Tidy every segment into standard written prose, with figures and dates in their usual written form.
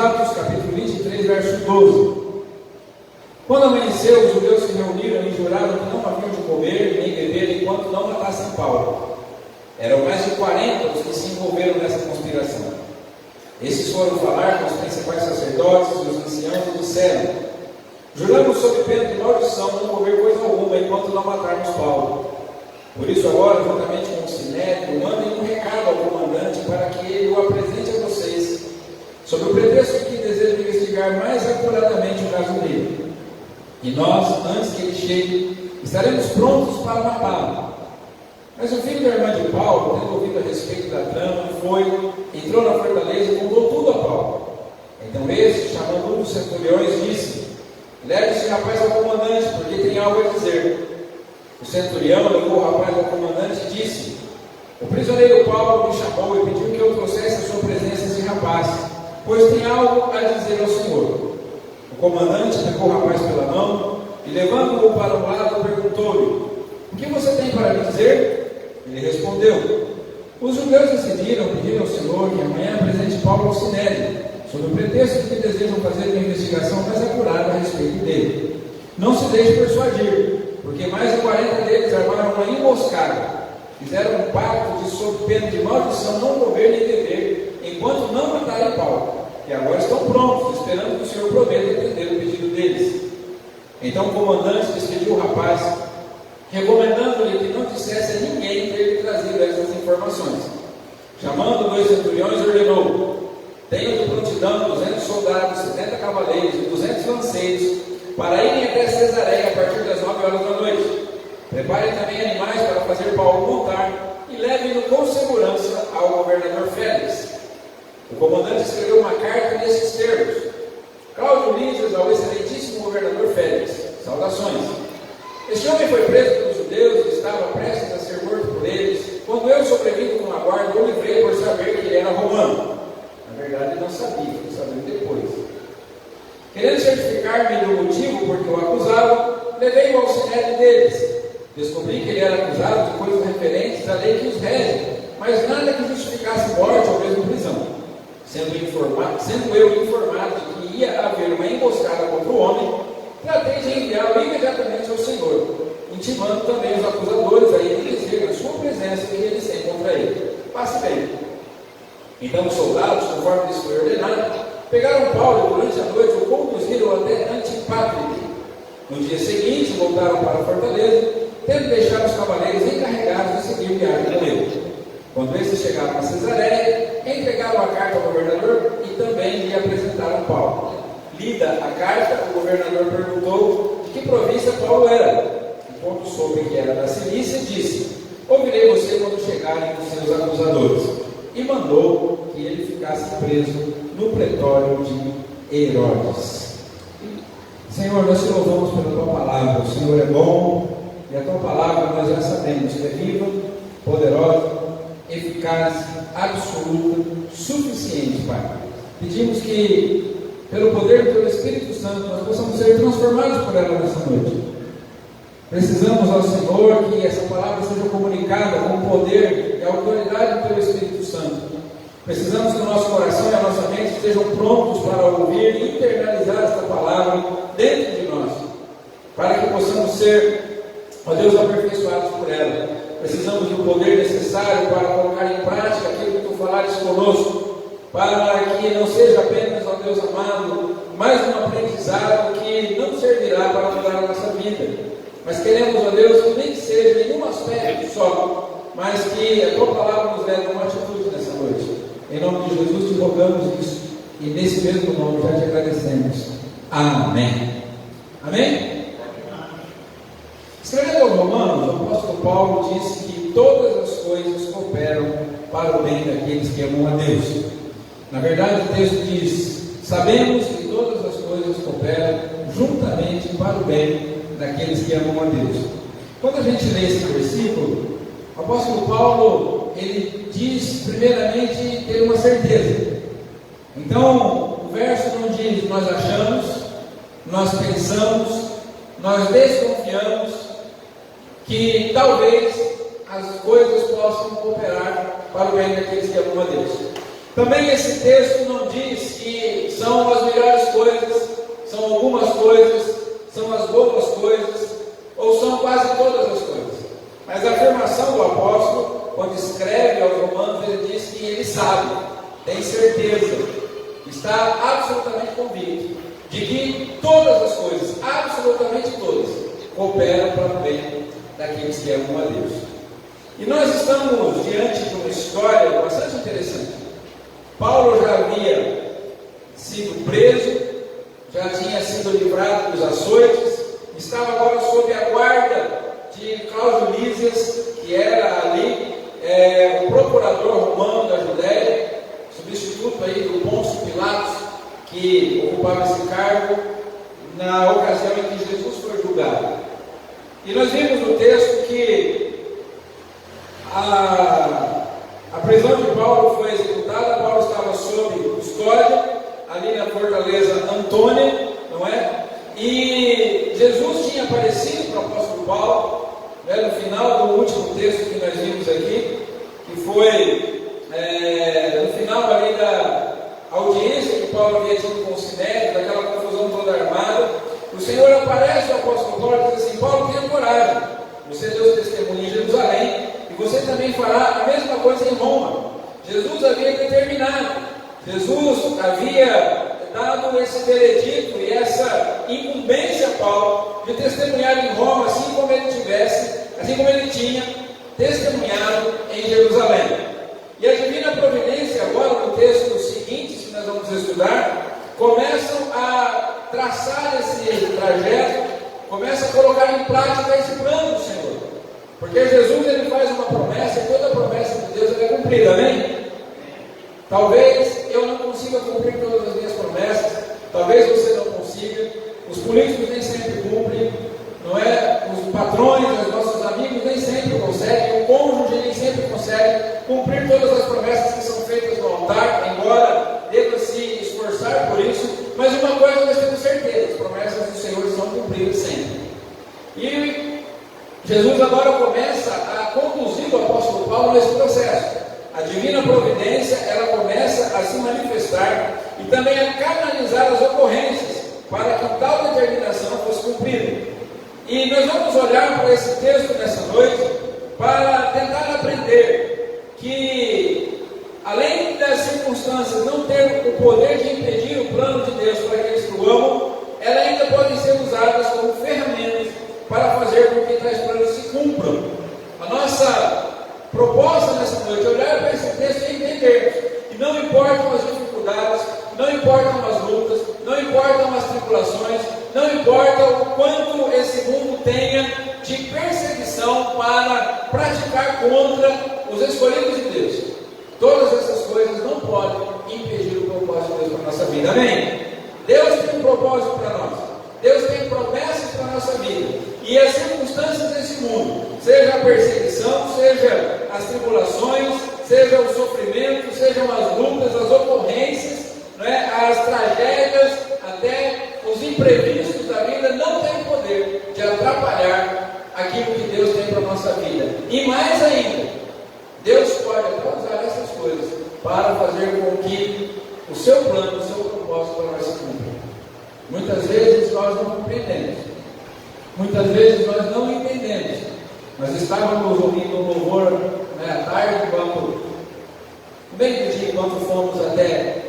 Atos, capítulo 23, verso 12. Quando amanheceu, os judeus se reuniram e juraram que não haviam de comer nem beber enquanto não matassem Paulo. Eram mais de 40 os que se envolveram nessa conspiração. Esses foram falar com os principais sacerdotes e os anciãos e disseram: juramos sob pena de maldição não comer coisa alguma enquanto não matarmos Paulo. Por isso agora, juntamente com o Sinédrio, mandem um recado ao comandante para que ele o apresente a vocês, sob o pretexto de que deseja investigar mais acuradamente o caso dele. E nós, antes que ele chegue, estaremos prontos para matá-lo. Mas o filho da irmã de Paulo, tendo ouvido a respeito da trama, entrou na fortaleza e contou tudo a Paulo. Então este, chamando um dos centuriões, disse: leve esse rapaz ao comandante, porque tem algo a dizer. O centurião levou o rapaz ao comandante e disse: o prisioneiro Paulo me chamou e pediu que eu trouxesse à sua presença esse rapaz, pois tem algo a dizer ao Senhor. O comandante pegou o rapaz pela mão e, levando-o para um lado, perguntou-lhe: o que você tem para me dizer? Ele respondeu: os judeus decidiram pedir ao Senhor que amanhã apresente Paulo ao Sinédrio, sob o pretexto de que desejam fazer uma investigação mais acurada a respeito dele. Não se deixe persuadir, porque mais de 40 deles armaram uma emboscada. Fizeram um pacto de, sob pena de maldição, não comer nem beber, enquanto não matarem Paulo. E agora estão prontos, esperando que o Senhor prometa atender o pedido deles. Então o comandante despediu o rapaz, recomendando-lhe que não dissesse a ninguém ter lhe trazido essas informações. Chamando 2 centuriões, ordenou: tenham de prontidão 200 soldados, 70 cavaleiros e 200 lanceiros, para irem até Cesareia a partir das 9 horas da noite. Preparem também animais para fazer Paulo montar e levem-no com segurança ao governador Félix. O comandante escreveu uma carta nesses termos: Cláudio Lísias ao excelentíssimo governador Félix, saudações. Este homem foi preso pelos judeus e estava prestes a ser morto por eles, quando eu, sobrevindo com a guarda, o livrei por saber que ele era romano. Na verdade, ele não sabia, foi sabendo depois. Querendo certificar-me do motivo por que o acusavam, levei-o ao sinédrio deles. Descobri que ele era acusado de coisas referentes à lei que os rege, mas nada que justificasse morte ou mesmo prisão. Sendo eu informado de que ia haver uma emboscada contra o homem, tratei de enviá-lo imediatamente ao Senhor, intimando também os acusadores a irem dizer na sua presença que eles têm contra ele. Passe bem. Então os soldados, conforme lhes foi ordenado, pegaram Paulo e durante a noite o conduziram até Antipátrique. No dia seguinte voltaram para a fortaleza, tendo deixado os cavaleiros encarregados de seguir viagem com ele. Quando esses chegaram a Cesareia, entregaram a carta ao governador e também lhe apresentaram Paulo. Lida a carta, o governador perguntou de que província Paulo era. E quando soube que era da Cilícia, disse: ouvirei você quando chegarem os seus acusadores. E mandou que ele ficasse preso no pretório de Herodes. Senhor, nós te louvamos pela tua palavra. O Senhor é bom e a tua palavra nós já sabemos que é viva, poderosa, eficaz, absoluta, suficiente, Pai. Pedimos que, pelo poder do teu Espírito Santo, nós possamos ser transformados por ela nessa noite. Precisamos ao Senhor que essa palavra seja comunicada com o poder e a autoridade do teu Espírito Santo. Precisamos que o nosso coração e a nossa mente estejam prontos para ouvir e internalizar esta palavra dentro de nós, para que possamos ser, ó Deus, aperfeiçoados por ela. Precisamos do poder necessário para colocar em prática aquilo que tu falares conosco, para que não seja apenas, ó Deus amado, mais um aprendizado que não servirá para mudar a nossa vida, mas queremos, ó Deus, que nem seja nenhum aspecto só, mas que a tua palavra nos leve a uma atitude nessa noite. Em nome de Jesus te rogamos isso, e nesse mesmo nome já te agradecemos. Amém. Amém? Escrevendo aos Romanos, o apóstolo Paulo disse que todas as coisas cooperam para o bem daqueles que amam a Deus. Na verdade, o texto diz: sabemos que todas as coisas cooperam juntamente para o bem daqueles que amam a Deus. Quando a gente lê esse versículo, o apóstolo Paulo, ele diz primeiramente ter uma certeza. Então, o verso não diz nós achamos, nós pensamos, nós desconfiamos que talvez as coisas possam cooperar para o bem daqueles que amam a Deus. Também esse texto não diz que são as melhores coisas, são algumas coisas, são as boas coisas, ou são quase todas as coisas. Mas a afirmação do apóstolo, quando escreve aos Romanos, ele diz que ele sabe, tem certeza, está absolutamente convicto de que todas as coisas, absolutamente todas, cooperam para o bem daqueles que amam a Deus. E nós estamos diante de uma história bastante interessante. Paulo já havia sido preso, já tinha sido livrado dos açoites, estava agora sob a guarda de Cláudio Lísias, que era ali o procurador romano da Judéia, substituto aí do Pôncio Pilatos, que ocupava esse cargo na ocasião em que Jesus foi julgado. E nós vimos no texto que a prisão de Paulo foi executada. Paulo estava sob custódia ali na fortaleza Antônia, não é? E Jesus tinha aparecido para o apóstolo Paulo, né, no final do último texto que nós vimos aqui, que foi no final ali da audiência que Paulo havia tido com o Sinédrio, daquela confusão toda armada. O Senhor aparece ao apóstolo Paulo e diz assim: Paulo, tenha coragem, você deu testemunho em Jerusalém, e você também fará a mesma coisa em Roma. Jesus havia determinado, Jesus havia dado esse veredito e essa incumbência a Paulo de testemunhar em Roma, assim como ele tinha testemunhado em Jerusalém. E a divina providência, agora no texto seguinte, que nós vamos estudar, começam a traçar esse trajeto, começa a colocar em prática esse plano do Senhor. Porque Jesus, ele faz uma promessa, e toda promessa de Deus é cumprida, amém? Talvez eu não consiga cumprir todas as minhas promessas, talvez você não consiga, os políticos nem sempre cumprem, não é? Os patrões, os nossos amigos nem sempre conseguem, o cônjuge nem sempre consegue cumprir todas as promessas que são feitas no altar, embora deva se esforçar por isso, mas uma coisa nós temos certeza: as promessas do Senhor são cumpridas sempre. E Jesus agora começa a conduzir o apóstolo Paulo nesse processo. A divina providência, ela começa a se manifestar e também a canalizar as ocorrências para que tal determinação fosse cumprida. E nós vamos olhar para esse texto nessa noite para tentar aprender que, além das circunstâncias não ter o poder de impedir o plano de Deus para aqueles que o amam, elas ainda podem ser usadas como ferramentas para fazer com que tais planos se cumpram. A nossa proposta nessa noite é olhar para esse texto e entender que não importam as dificuldades, não importam as lutas, não importam as tribulações, não importa o quanto esse mundo tenha de perseguição para praticar contra os escolhidos de Deus. Todas essas coisas não podem impedir o propósito de Deus para a nossa vida, amém? Deus tem um propósito para nós, Deus tem promessas para a nossa vida, e as circunstâncias desse mundo, seja a perseguição, seja as tribulações, seja o sofrimento, sejam as lutas, as ocorrências, né, as tragédias, até os imprevistos da vida, não têm poder de atrapalhar aquilo que Deus tem para a nossa vida. E mais ainda, Deus pode até usar essas coisas para fazer com que o seu plano, o seu propósito para nós se cumpra. Muitas vezes nós não compreendemos, muitas vezes nós não entendemos. Nós estávamos ouvindo um louvor, né, à tarde, bem do dia, quando fomos até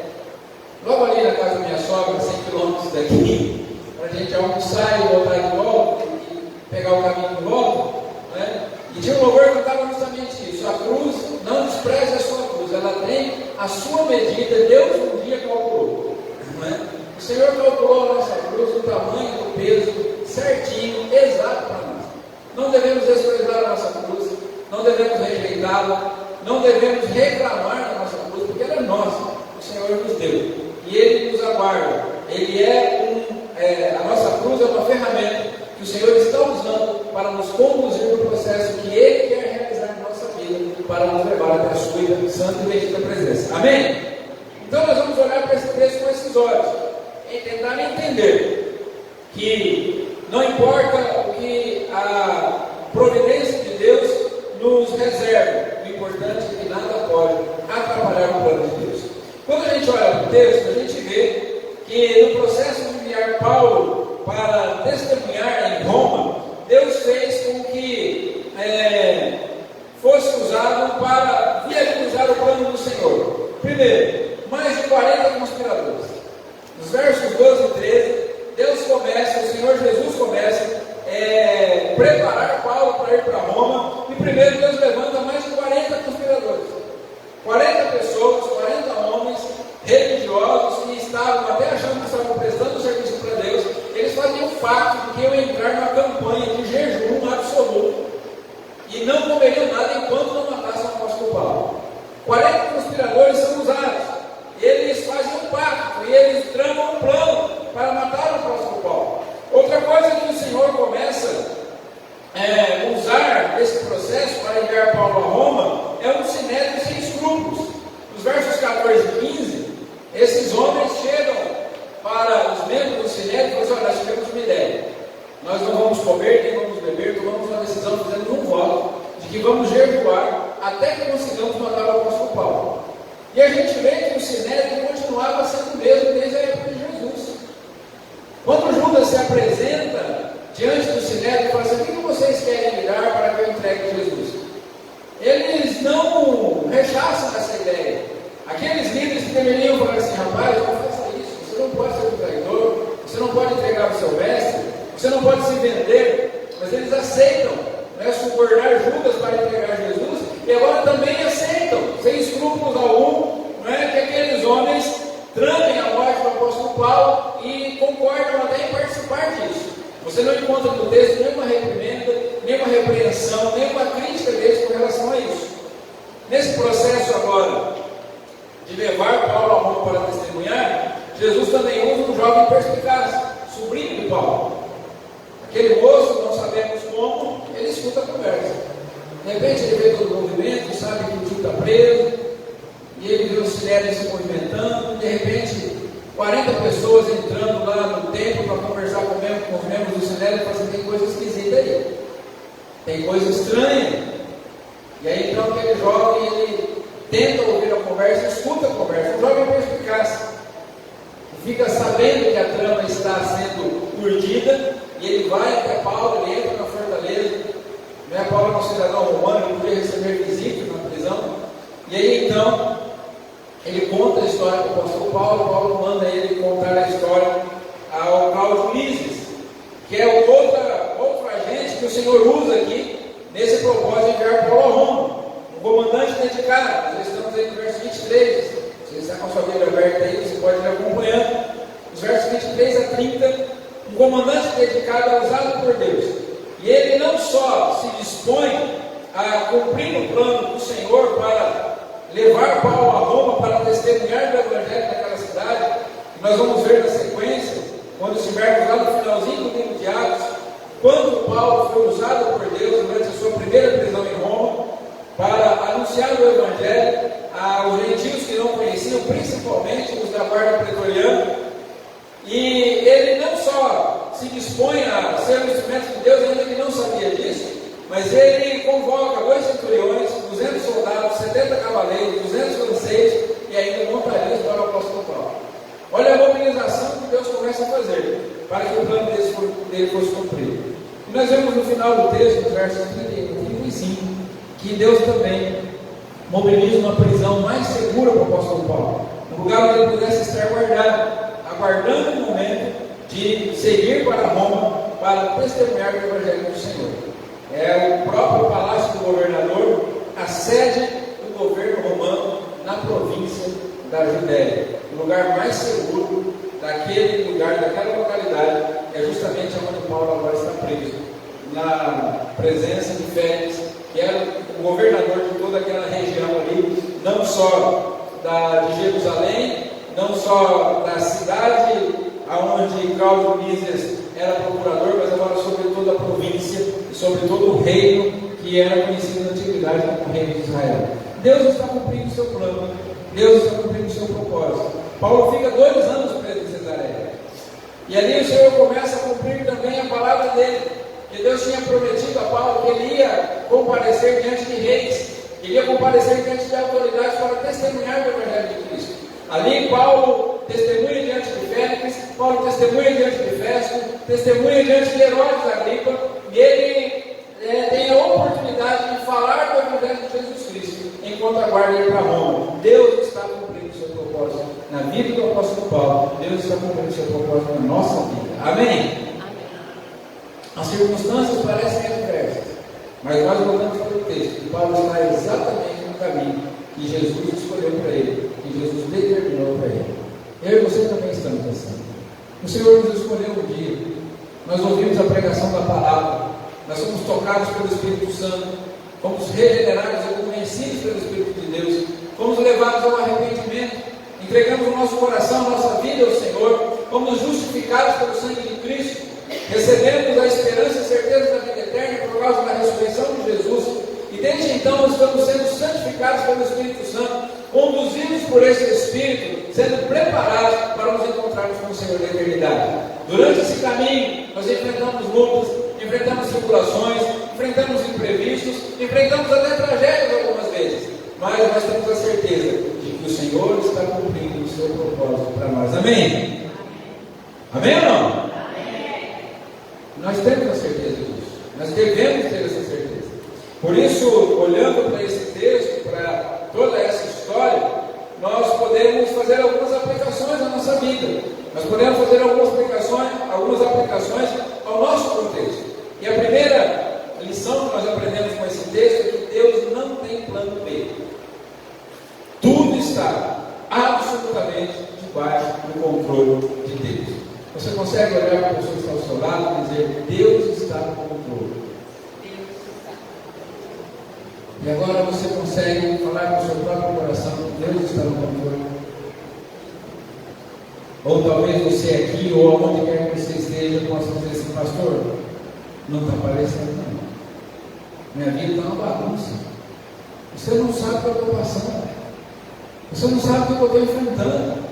logo ali na casa da minha sogra, 100 quilômetros daqui, para a gente almoçar e voltar de volta e pegar o caminho de volta, né? E tinha um louvor que estava justamente isso: a cruz, não despreze a sua cruz, ela tem a sua medida, Deus um dia calculou, não é? O Senhor calculou a nossa cruz, o tamanho, o peso, certinho, exato para nós. Não devemos desprezar a nossa cruz, não devemos rejeitá-la, não devemos reclamar da nossa cruz, porque ela é nossa, o Senhor nos deu. E Ele nos aguarda. Ele a nossa cruz é uma ferramenta que o Senhor está usando para nos conduzir no processo que Ele quer realizar na nossa vida, para nos levar até a sua santa e bendita presença. Amém? Então nós vamos olhar para esse texto com esses olhos e tentar entender que não importa o que a providência de Deus nos reserva, o importante é que nada pode atrapalhar o plano de Deus. Quando a gente olha para o texto, a gente vê E no processo de enviar Paulo para testemunhar em Roma, Deus fez com que fosse usado para viabilizar o plano do Senhor. Primeiro, mais de 40 conspiradores. Nos versos 12 e 13, Deus começa, o Senhor Jesus começa a preparar Paulo para ir para Roma. E primeiro Deus levanta mais de 40 conspiradores. 40 pessoas, 40 homens religiosos que estavam até achando que estavam prestando serviço para Deus. Eles faziam o fato de que iam entrar numa campanha de jejum absoluto e não comeriam nada enquanto não matassem o apóstolo Paulo. 40 conspiradores são usados. Eles fazem um pacto e eles tramam um plano para matar o apóstolo Paulo. Outra coisa que o Senhor começa a usar esse processo para enviar Paulo a Roma é um sinédrio sem escrúpulos. Nos versos 14 e 15, esses homens chegam para os membros do sinédrio e falam assim: olha, nós tivemos uma ideia. Nós não vamos comer, nem vamos beber, tomamos uma decisão, fizemos um voto de que vamos jejuar até que consigamos matar o apóstolo Paulo. E a gente vê que o sinédrio continuava sendo o mesmo desde a época de Jesus. Quando Judas se apresenta diante do sinédrio e fala assim: o que vocês querem me dar para que eu entregue Jesus? Eles não rechaçam essa ideia. Aqueles líderes que deveriam falar assim: rapaz, não faça isso, você não pode ser um traidor, você não pode entregar o seu mestre, você não pode se vender. Mas eles aceitam subornar Judas para entregar Jesus, e agora também aceitam, sem escrúpulos algum, que aqueles homens tramem a morte do apóstolo Paulo e concordam até em participar disso. Você não encontra no texto nenhuma reprimenda, nenhuma repreensão, nenhuma crítica deles com relação a isso. Nesse processo agora de levar Paulo a Roma para testemunhar, Jesus também usa um jovem perspicaz, sobrinho de Paulo. Aquele moço, não sabemos como, ele escuta a conversa. De repente ele vê todo o movimento, sabe que o tio está preso, e ele vê o sinédrio se movimentando. De repente, 40 pessoas entrando lá no templo para conversar com os membros do sinédrio e falam assim: tem coisa esquisita aí, tem coisa estranha. E aí então aquele jovem, ele tenta ouvir a conversa, escuta a conversa. O jovem perspicaz fica sabendo que a trama está sendo urdida, e ele vai até Paulo, ele entra na fortaleza. Paulo é um cidadão romano, ele podia receber visitas na prisão. E aí então ele conta a história do apóstolo Paulo. Paulo manda ele contar a história ao Cláudio Lísias, que é outro agente que o Senhor usa aqui nesse propósito de enviar Paulo a Roma, um comandante dedicado. Nós estamos aí no verso 23. Se você está com a sua Bíblia aberta aí, você pode ir acompanhando. Os versos 23 a 30, um comandante dedicado é usado por Deus. E ele não só se dispõe a cumprir o plano do Senhor para levar Paulo a Roma para testemunhar do Evangelho naquela cidade, que nós vamos ver na sequência, quando estivermos lá no finalzinho do livro de Atos, quando Paulo foi usado por Deus durante a sua primeira prisão em Roma, para anunciar o Evangelho aos gentios que não conheciam, principalmente os da guarda pretoriana. E ele não só se dispõe a ser um instrumento de Deus, ainda que não sabia disso, mas ele convoca 2 centuriões, 200 soldados, 70 cavaleiros, 200 lanceiros e ainda montarias para o apóstolo Paulo. Olha a mobilização que Deus começa a fazer para que o plano dele fosse cumprido. E nós vemos no final do texto, no verso 31 e 35, que Deus também mobiliza uma prisão mais segura para o apóstolo Paulo, um lugar onde ele pudesse estar guardado, aguardando o momento de seguir para Roma para testemunhar o Evangelho do Senhor. É o próprio palácio do governador, a sede do governo romano na província da Judéia. O lugar mais seguro daquele lugar, daquela localidade, é justamente onde Paulo agora está preso, na presença de Félix, que era o governador de toda aquela região ali, não só de Jerusalém, não só da cidade onde Cláudio Lísias era procurador, mas agora sobre toda a província e sobre todo o reino que era conhecido na antiguidade como reino de Israel. Deus está cumprindo o seu plano, Deus está cumprindo o seu propósito. Paulo fica 2 anos preso em Cesareia, e ali o Senhor começa a cumprir também a palavra dele, que Deus tinha prometido a Paulo que ele ia comparecer diante de reis, que ele ia comparecer diante de autoridades para testemunhar o Evangelho de Cristo. Ali Paulo testemunha diante de Félix, Paulo testemunha diante de Festo, testemunha diante de Herodes Agripa, e ele tem a oportunidade de falar do Evangelho de Jesus Cristo, enquanto aguarda ir para Roma. Deus está cumprindo o seu propósito na vida do apóstolo Paulo, Deus está cumprindo o seu propósito na nossa vida. Amém? As circunstâncias parecem adversas, mas nós voltamos para o texto, que Paulo está exatamente no caminho que Jesus escolheu para ele, que Jesus determinou para ele. Eu e você também estamos assim. O Senhor nos escolheu um dia, nós ouvimos a pregação da palavra, nós somos tocados pelo Espírito Santo, fomos regenerados e convencidos pelo Espírito de Deus, fomos levados ao arrependimento, entregamos o nosso coração, a nossa vida ao Senhor, fomos justificados pelo sangue de Cristo, recebemos a esperança e a certeza da vida eterna por causa da ressurreição de Jesus, e desde então nós estamos sendo santificados pelo Espírito Santo, conduzidos por esse Espírito, sendo preparados para nos encontrarmos com o Senhor da eternidade. Durante esse caminho, nós enfrentamos lutas, enfrentamos tribulações, enfrentamos imprevistos, enfrentamos até tragédias algumas vezes, mas nós temos a certeza de que o Senhor está cumprindo o seu propósito para nós. Amém? Amém ou não? Amém. Nós temos a certeza disso, nós devemos ter essa certeza. Por isso, olhando para esse texto, para toda essa história, nós podemos fazer algumas aplicações na nossa vida. Nós podemos fazer algumas aplicações ao nosso contexto. E a primeira lição que nós aprendemos com esse texto é que Deus não tem plano B. Tudo está absolutamente debaixo do controle de Deus. Você consegue olhar para a pessoa que está ao seu lado e dizer: Deus está no controle. E agora você consegue falar com o seu próprio coração: Deus está no controle. Ou talvez você aqui, ou aonde quer que você esteja, possa dizer assim: pastor, não está aparecendo não. Minha vida está uma bagunça. Você não sabe o que eu estou passando. Você não sabe o que eu estou enfrentando.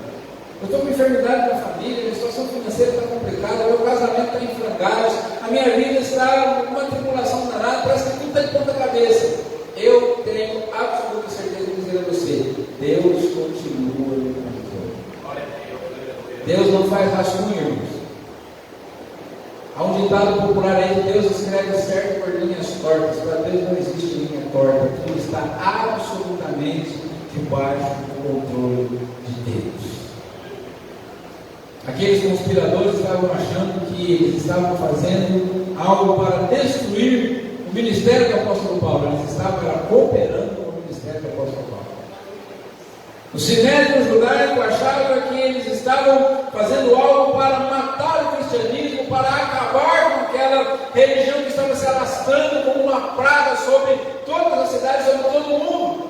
Eu estou com enfermidade na família, minha situação financeira está complicada, meu casamento está em frangalhos, a minha vida está uma tribulação danada, parece que tudo está de ponta cabeça. Eu tenho absoluta certeza de dizer a você: Deus continua no controle. Deus não faz rascunho, irmãos. Há um ditado popular aí que Deus escreve certo por linhas tortas. Para Deus não existe linha torta. Tudo está absolutamente debaixo do controle de Deus. Aqueles conspiradores estavam achando que eles estavam fazendo algo para destruir o ministério do apóstolo Paulo. Eles estavam cooperando com o ministério do apóstolo Paulo. O sinédrio judaico achava que eles estavam fazendo algo para matar o cristianismo, para acabar com aquela religião que estava se alastrando como uma praga sobre todas as cidades, sobre todo o mundo.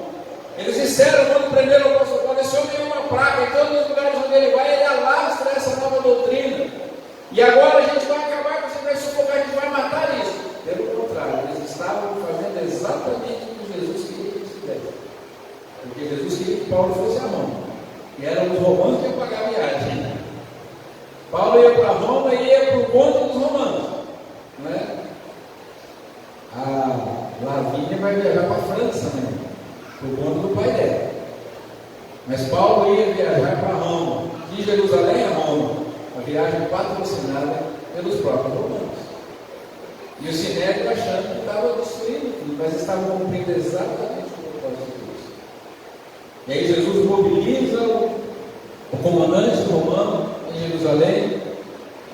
Eles disseram, quando prenderam o apóstolo Paulo: esse homem é uma praga, em todos os lugares onde ele vai, ele alastra essa nova doutrina. E agora a gente vai acabar com isso, vai sufocar, a gente vai matar isso. Pelo contrário, eles estavam fazendo exatamente o que Jesus queria que eles fizessem. Porque Jesus queria que Paulo fosse a Roma. E eram os romanos que iam pagar a viagem. Paulo ia para Roma e ia por conta dos romanos. Não é? A Lavínia vai viajar para a França, né? Por conta do pai dela. Mas Paulo ia viajar para Roma, de Jerusalém a Roma, a viagem patrocinada pelos próprios romanos. E o sinédrio achando que estava destruindo tudo, mas estavam cumprindo exatamente o propósito de Deus. E aí Jesus mobiliza o comandante romano em Jerusalém,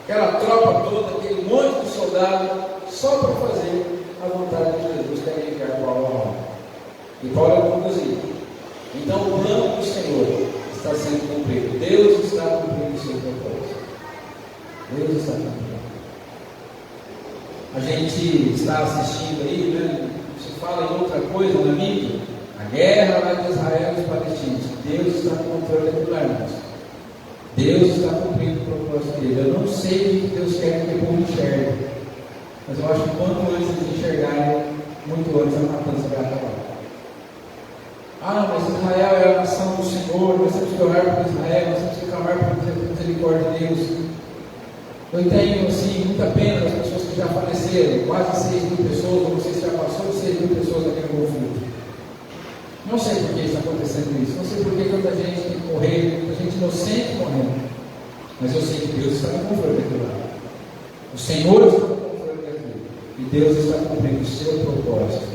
aquela tropa toda, aquele monte de soldados, só para fazer a vontade de Jesus, que é enviar Paulo a Roma. E Paulo é conduzido. Então o plano do Senhor está sendo cumprido. Deus está cumprindo o seu propósito. Deus está cumprindo. A gente está assistindo aí, né? Se fala em outra coisa na mídia, a guerra lá de Israel e os palestinos. Deus está no controle daquilo lá, irmãos. Deus está cumprindo o propósito dele. Eu não sei o que Deus quer que o povo enxergue, mas eu acho que quanto antes eles enxergarem, muito antes a matança vai acabar. Ah, mas Israel é a nação do Senhor, nós temos que orar por Israel, nós temos que clamar por misericórdia de Deus. Eu tenho, assim, muita pena das pessoas que já faleceram, quase 6.000 pessoas, não sei se já passou de 6.000 pessoas naquele conflito. Não sei por que está acontecendo isso, não sei por que tanta gente tem que morrer, muita gente inocente morrendo. Mas eu sei que Deus está no controle daquilo lá. O Senhor está no controle daquilo. E Deus está cumprindo o seu propósito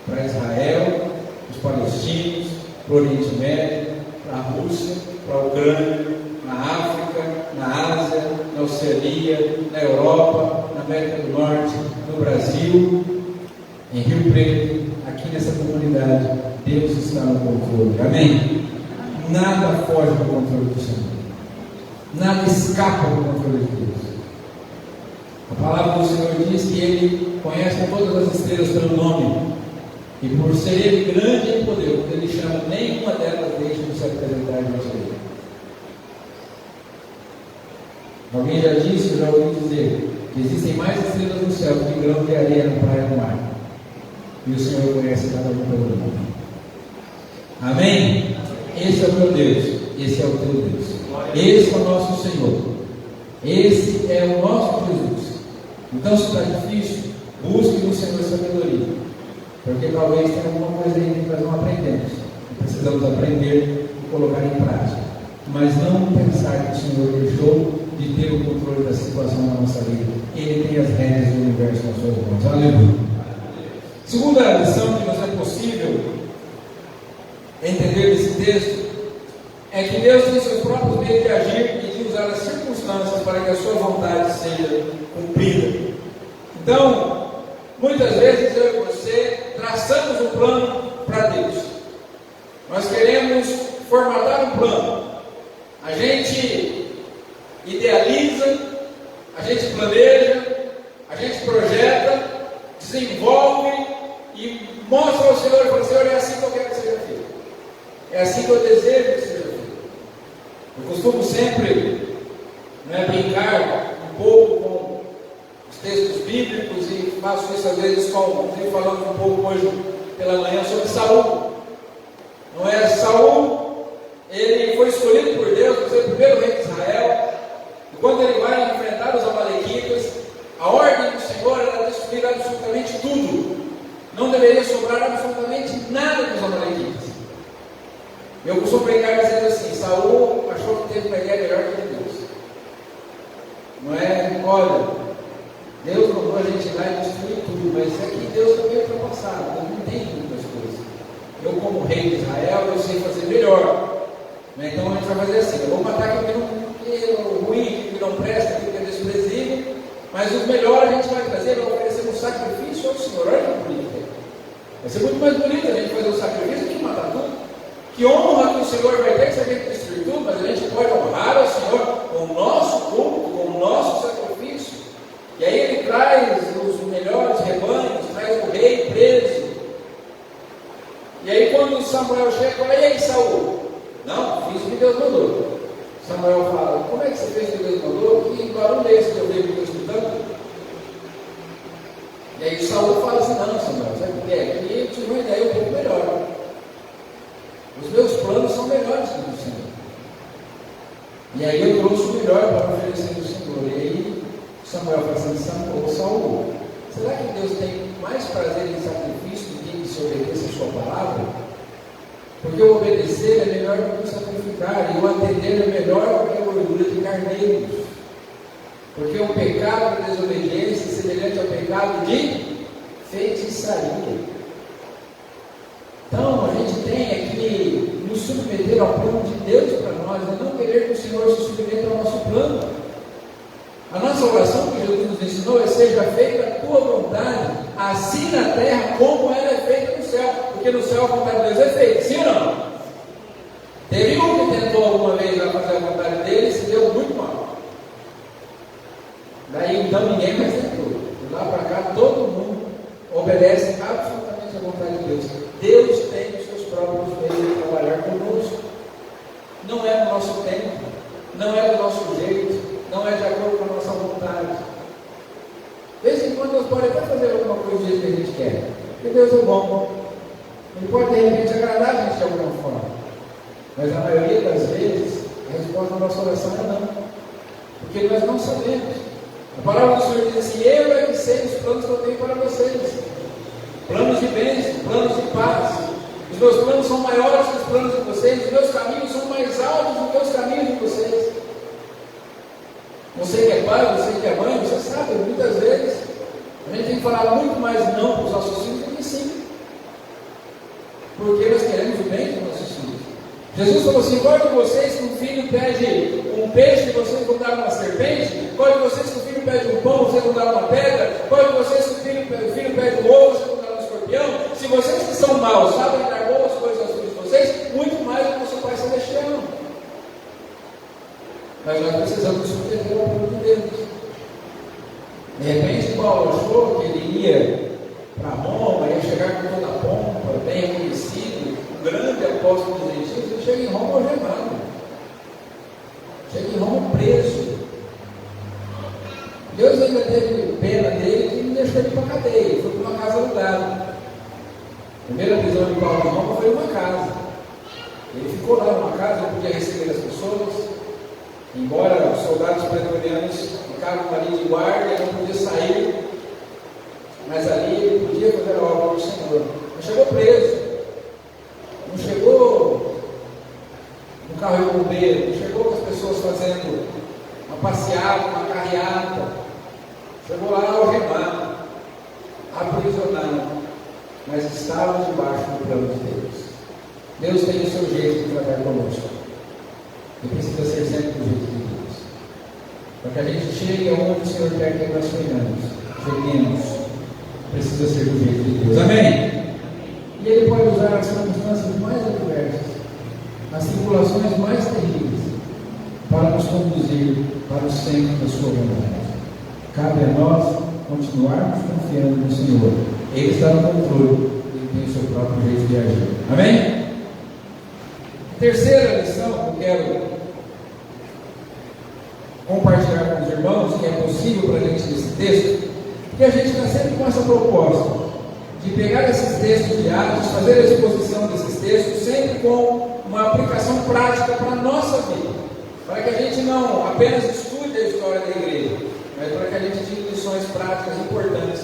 para Israel, os palestinos, para o Oriente Médio, para a Rússia, para a Ucrânia, na África, na Ásia, na Oceania, na Europa, na América do Norte, no Brasil, em Rio Preto, aqui nessa comunidade. Deus está no controle. Amém? Nada foge do controle do Senhor. Nada escapa do controle de Deus. A palavra do Senhor diz que Ele conhece todas as estrelas pelo nome. E por ser Ele grande em poder, quando Ele chama, nenhuma delas deixa de se apresentar diante dele. Alguém já disse, eu já ouvi dizer, que existem mais estrelas no céu do que grão de areia na praia do mar. E o Senhor conhece cada um pelo nome. Amém? Esse é o meu Deus, esse é o teu Deus. Esse é o nosso Senhor. Esse é o nosso Jesus. Então, se está difícil, busque no Senhor sabedoria. Porque talvez tenha alguma coisa aí que nós não aprendemos. E precisamos aprender e colocar em prática. Mas não pensar que o Senhor deixou de ter o controle da situação na nossa vida. Ele tem as rédeas do universo nas suas mãos. Aleluia. Segunda lição que nos é possível entender desse texto é que Deus tem seus próprios meios de agir e de usar as circunstâncias para que a sua vontade seja cumprida. Então, muitas vezes eu e você traçamos um plano para Deus. Nós queremos formatar um plano. A gente idealiza, a gente planeja, a gente projeta, desenvolve e mostra ao Senhor e fala: Senhor, é assim que eu quero que seja feito. É assim que eu desejo que seja feito. Eu costumo sempre brincar um pouco com os textos bíblicos e faço isso às vezes falando um pouco hoje pela manhã sobre Saul. Não é? Saul, ele foi escolhido por Deus para ser o primeiro rei de Israel. E quando ele vai enfrentar os amalequitas, a ordem do Senhor era destruir absolutamente tudo. Não deveria sobrar absolutamente nada dos amalequitas. Eu costumo brincar dizendo assim: Saul achou que teve uma ideia melhor que Deus. Não é? Olha, Deus mandou a gente ir lá e destruir tudo, mas isso aqui Deus também é ultrapassado. Deus não entende muitas coisas. Eu, como rei de Israel, eu sei fazer melhor. Então a gente vai fazer assim: eu vou matar aquilo que é ruim, aquilo que não presta, aquilo que é desprezível, mas o melhor a gente vai trazer, vai oferecer um sacrifício ao Senhor. Olha que bonito. Vai ser muito mais bonito a gente fazer um sacrifício do que matar tudo. Que honra que o Senhor vai ter se a gente destruir tudo, mas a gente pode honrar ao Senhor com o nosso culto, com o nosso sacrifício. E aí Ele traz os melhores rebanhos, traz o rei preso. E aí quando Samuel chega, fala: e aí, Saul? Não, fiz o que Deus mandou. Samuel fala: como é que você fez o que Deus mandou? Que barulho é esse que eu vejo que estou escutando? E aí Saul fala assim: não, Samuel, sabe o que é? Que eu tive uma ideia um pouco melhor. Os meus planos são melhores que o do Senhor. E aí eu trouxe o melhor para oferecer ao Senhor. E aí Samuel fala assim: Saul, será que Deus tem mais prazer em sacrifício do que em se obedecer a sua palavra? Porque o obedecer é melhor do que o sacrificar, e o atender é melhor do que a gordura de carneiros. Porque o pecado da desobediência é semelhante ao pecado de feitiçaria. Então, a gente tem que nos submeter ao plano de Deus para nós, e não querer que o Senhor se submeta ao nosso plano. A nossa oração que Jesus nos ensinou é: seja feita a tua vontade, assim na terra como ela é feita no céu. Porque no céu a vontade de Deus é feita, sim ou não? Teve um que tentou alguma vez lá fazer a vontade dele e se deu muito mal. Daí então ninguém mais tentou. De lá para cá todo mundo obedece absolutamente à vontade de Deus. Deus tem os seus próprios meios de trabalhar conosco. Não é no nosso tempo, não é do nosso jeito, não é de acordo com a nossa vontade. De vez em quando Deus pode até fazer alguma coisa do jeito que a gente quer, porque Deus é bom. Ele pode de repente agradar a gente de alguma forma, mas a maioria das vezes a resposta da nossa oração é não, porque nós não sabemos. A palavra do Senhor diz assim: eu é que sei os planos que eu tenho para vocês, planos de bênção, planos de paz. Os meus planos são maiores que os planos de vocês, os meus caminhos são mais altos do que os caminhos de vocês. Você que é pai, você que é mãe, você sabe, muitas vezes a gente tem que falar muito mais não para os nossos filhos do que sim. Porque nós queremos o bem dos nossos filhos. Jesus falou assim: qual de vocês que um filho pede um peixe e vocês vão dar uma serpente? Qual de vocês que o filho pede um pão, vocês vão dar uma pedra? Qual de vocês que o filho pede um ovo, vocês vão dar um escorpião? Se vocês que são maus sabem dar boas coisas aos filhos de vocês, muito mais do que o seu Pai Celestial. Mas nós precisamos submeter ao povo de Deus. De repente Paulo achou que ele ia para Roma, ia chegar com toda a pompa, bem reconhecido, um grande apóstolo dos gentios. Ele chega em Roma algemado, chega em Roma preso. Deus ainda teve pena dele e não deixou ele para a cadeia, ele foi para uma casa alugada. A primeira prisão de Paulo em Roma foi uma casa. Ele ficou lá numa casa, não podia receber as pessoas, embora os soldados pretorianos ficavam ali de guarda, ele não podia sair, mas ali ele podia fazer a obra do Senhor. Não chegou preso, não chegou no carro de bombeiro, não chegou com as pessoas fazendo uma passeada, uma carreata, chegou lá algemado, aprisionado, mas estava debaixo do plano de Deus. Deus tem o seu jeito de tratar conosco, e precisa ser sempre do jeito de Deus, para que a gente chegue aonde o Senhor quer que nós cheguemos, precisa ser do jeito de Deus. Amém? E Ele pode usar as circunstâncias mais adversas, as tribulações mais terríveis, para nos conduzir para o centro da sua vontade. Cabe a nós continuarmos confiando no Senhor. Ele está no controle, Ele tem o seu próprio jeito de agir. Amém? Terceira lição que eu quero compartilhar com os irmãos, que é possível para a gente nesse texto, porque a gente está sempre com essa proposta de pegar esses textos de Atos, fazer a exposição desses textos, sempre com uma aplicação prática para a nossa vida, para que a gente não apenas estude a história da igreja, mas para que a gente tire lições práticas importantes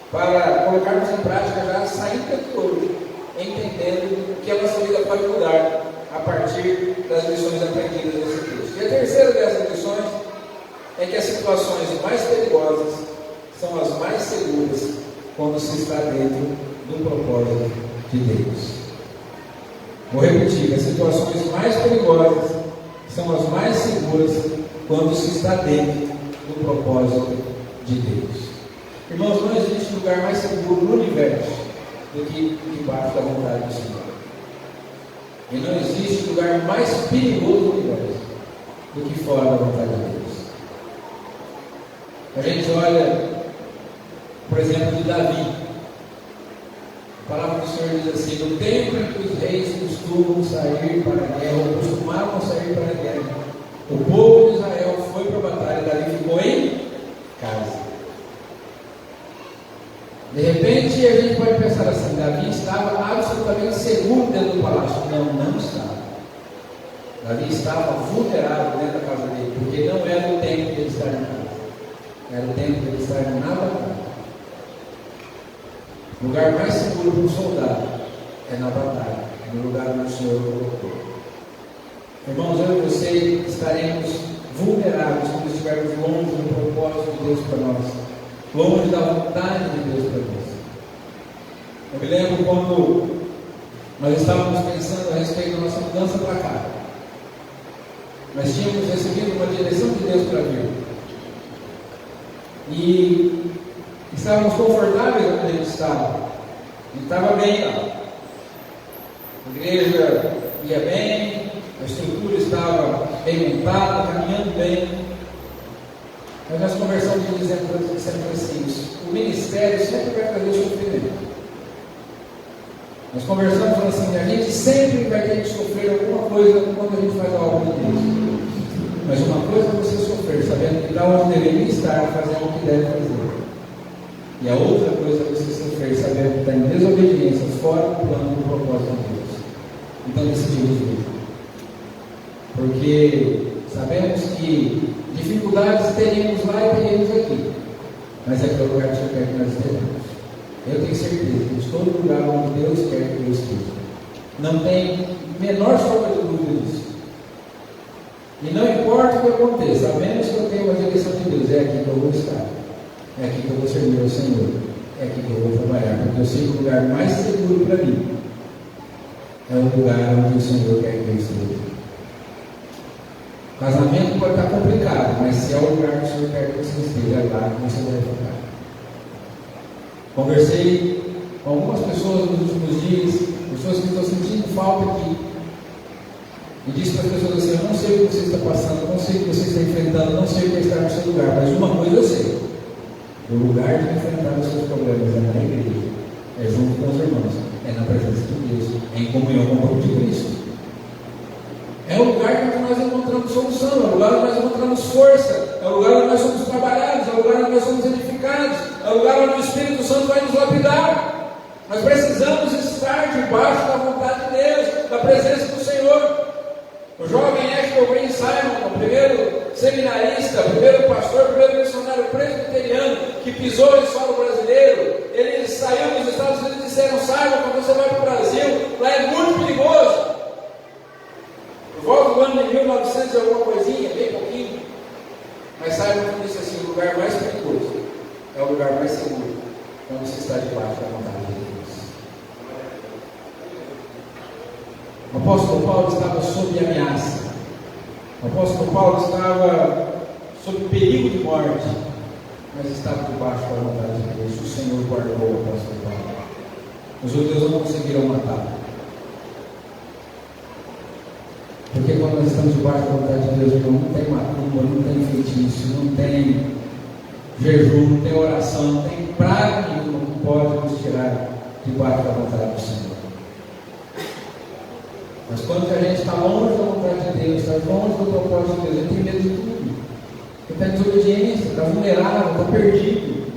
para colocarmos em prática já saindo daqui hoje, entendendo que a nossa vida pode mudar a partir das lições aprendidas nesse texto. E a terceira dessas lições é que as situações mais perigosas são as mais seguras quando se está dentro do propósito de Deus. Vou repetir: as situações mais perigosas são as mais seguras quando se está dentro do propósito de Deus. Irmãos, não existe lugar mais seguro no universo do que debaixo da vontade do Senhor. E não existe lugar mais perigoso no universo do que fora da vontade de Deus. A gente olha, por exemplo, de Davi. A palavra do Senhor diz assim: no tempo em que os reis costumam sair para a guerra, ou costumavam sair para a guerra, o povo de Israel foi para a batalha e Davi ficou em casa. De repente a gente pode pensar assim: Davi estava absolutamente seguro dentro do palácio. Não, não estava. Davi estava vulnerável dentro da casa dele, porque não era o tempo de ele estar em casa, era o tempo de ele estar na batalha. O lugar mais seguro para um soldado é na batalha, no lugar onde o Senhor colocou. Irmãos, eu e você estaremos vulneráveis quando estivermos longe do propósito de Deus para nós, longe da vontade de Deus para nós. Eu me lembro quando nós estávamos pensando a respeito da nossa mudança para cá. Nós tínhamos recebido uma direção de Deus para vir. E estávamos confortáveis onde a gente estava. E estava bem lá. A igreja ia bem, a estrutura estava bem montada, caminhando bem. Mas nós conversamos e dizendo sempre assim: o ministério sempre vai trazer sofrimento. Nós conversamos falando assim: a gente sempre vai ter que sofrer alguma coisa quando a gente faz a obra de Deus. Mas uma coisa é você sofrer, sabendo que está onde deveria estar, fazendo o que deve fazer. E a outra coisa é você sofrer, sabendo que está em desobediência, fora do plano do propósito de Deus. Então decidimos vir. Porque sabemos que dificuldades teríamos lá e teríamos aqui, mas é pelo lugar que o Senhor quer que nós estejamos. Eu tenho certeza que estou no lugar onde Deus quer que eu esteja. Não tem menor sombra de dúvida disso. E não importa o que aconteça, a menos que eu tenha uma é aqui que eu vou estar, é aqui que eu vou servir ao Senhor, é aqui que eu vou trabalhar, porque eu sei que o lugar mais seguro para mim é o lugar onde o Senhor quer que eu esteja. O casamento pode estar complicado, mas se é o lugar que o Senhor quer que você esteja, é lá que você vai ficar. Conversei com algumas pessoas nos últimos dias, pessoas que estão sentindo falta aqui, e disse para as pessoas assim: eu não sei o que você está passando, não sei o que você está enfrentando, não sei o que está no seu lugar, mas uma coisa eu sei: o lugar de enfrentar os seus problemas é na igreja, é junto com os irmãos, é na presença de Deus, é em comunhão com o corpo de Cristo. É o lugar onde nós encontramos solução, é o lugar onde nós encontramos força, é o lugar onde nós somos trabalhados, é o lugar onde nós somos edificados, é o lugar onde o Espírito Santo vai nos lapidar. Nós precisamos estar debaixo da vontade de Deus, da presença do Senhor. O jovem Ashton Green Simon, o primeiro seminarista, o primeiro pastor, o primeiro missionário presbiteriano que pisou em solo brasileiro, ele saiu dos Estados Unidos e disseram: saiba, quando você vai para o Brasil, lá é muito perigoso. Por volta do ano de 1900 e alguma coisinha, bem pouquinho, mas saibam que disse assim: o lugar mais perigoso é o lugar mais seguro, quando você está debaixo da vontade de Deus. O apóstolo Paulo estava sob ameaça. O apóstolo Paulo estava sob perigo de morte, mas estava debaixo da vontade de Deus. O Senhor guardou o apóstolo Paulo. Os judeus não conseguiram matá-lo. Porque quando nós estamos debaixo da vontade de Deus, não tem macumba, não tem feitiço, não tem jejum, não tem oração, não tem praga nenhuma que pode nos tirar debaixo da vontade do Senhor. Mas quando a gente está longe da vontade de Deus, está longe do propósito de Deus, a gente tem medo de tudo. Está em desobediência, está vulnerável, está perdido.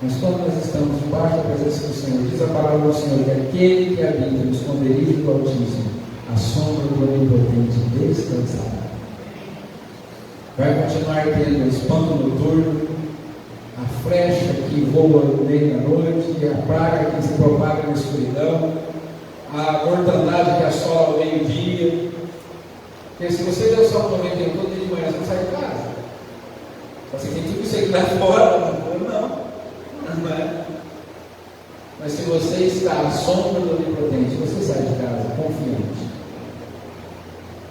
Mas quando nós estamos debaixo da presença do Senhor, diz a palavra do Senhor que aquele que habita no esconderijo do Altíssimo, a sombra do Onipotente descansará. Vai continuar tendo o espanto noturno, a flecha que voa no meio da noite, a praga que se propaga na escuridão, a mortandade que assola ao meio-dia. Porque se você der só 91 todo dia de manhã, você não sai de casa. Você tem tudo isso aqui lá fora, não é? Mas se você está à sombra do Onipotente, você sai de casa confiante.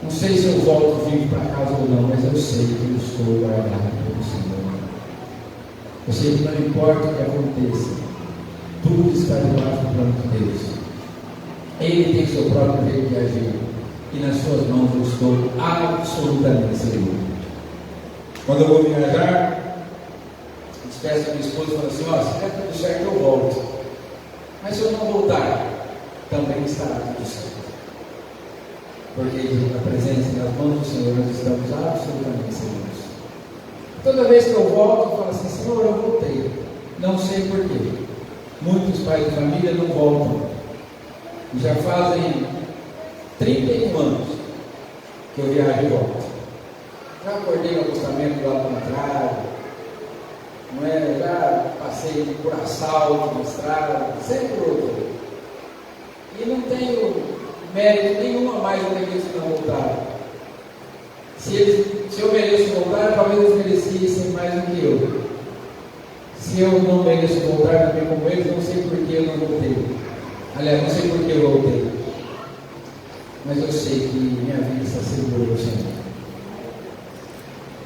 Não sei se eu volto vivo para casa ou não, mas eu sei que eu estou guardado pelo Senhor. Eu sei que não importa o que aconteça, tudo está debaixo do plano de Deus. Ele tem seu próprio jeito de agir, e nas suas mãos eu estou absolutamente seguro. Quando eu vou viajar, despeço a minha esposa e falo assim: ó, se der tudo certo eu volto, mas se eu não voltar, também estará tudo certo, porque na presença e nas mãos do Senhor nós estamos absolutamente seguros. Toda vez que eu volto, eu falo assim: Senhor, eu voltei, não sei porquê. Muitos pais de família não voltam. Já fazem 31 anos que eu viajo e volto. Já acordei no acostamento do lado contrário, não é? Já passei por assalto na estrada, sempre outro. E não tenho mérito nenhum a mais do que eles não voltaram. Se eu mereço voltar, talvez eles merecessem mais do que eu. Se eu não mereço voltar também como eles, não sei por que eu não voltei. Aliás, não sei por que eu voltei, mas eu sei que minha vida está segura no Senhor.